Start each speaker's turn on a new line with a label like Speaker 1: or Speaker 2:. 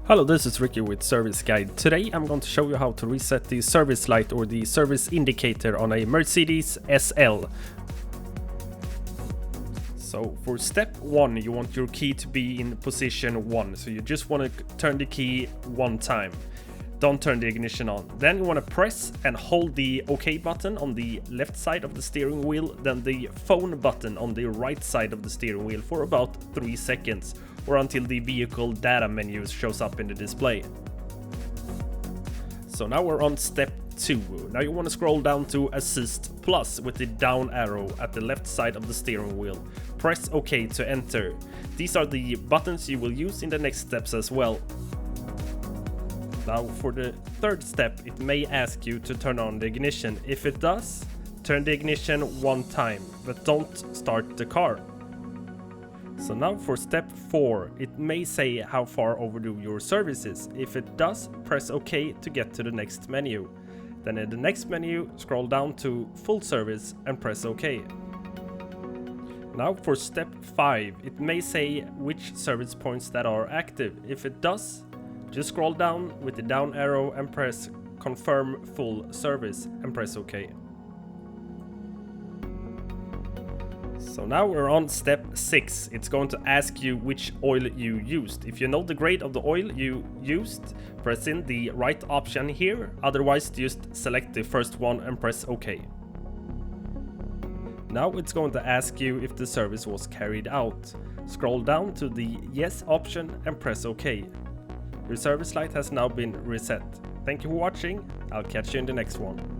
Speaker 1: Hello, this is Ricky with Service Guide. Today I'm going to show you how to reset the service light or the service indicator on a Mercedes SL. So for step 1 you want your key to be in position 1, so you just want to turn the key one time. Don't turn the ignition on. Then you want to press and hold the OK button on the left side of the steering wheel, then the phone button on the right side of the steering wheel for about 3 seconds, or until the vehicle data menu shows up in the display. So now we're on step 2. Now you want to scroll down to Assist Plus with the down arrow at the left side of the steering wheel. Press OK to enter. These are the buttons you will use in the next steps as well. Now for the third step, it may ask you to turn on the ignition. If it does, turn the ignition one time, but don't start the car. So now for step 4, it may say how far overdue your service is. If it does, press OK to get to the next menu. Then in the next menu, scroll down to Full Service and press OK. Now for step 5, it may say which service points that are active. If it does, just scroll down with the down arrow and press Confirm Full Service and press OK. So now we're on step 6. It's going to ask you which oil you used. If you know the grade of the oil you used, press in the right option here. Otherwise, just select the first one and press OK. Now it's going to ask you if the service was carried out. Scroll down to the Yes option and press OK. Your service light has now been reset. Thank you for watching. I'll catch you in the next one.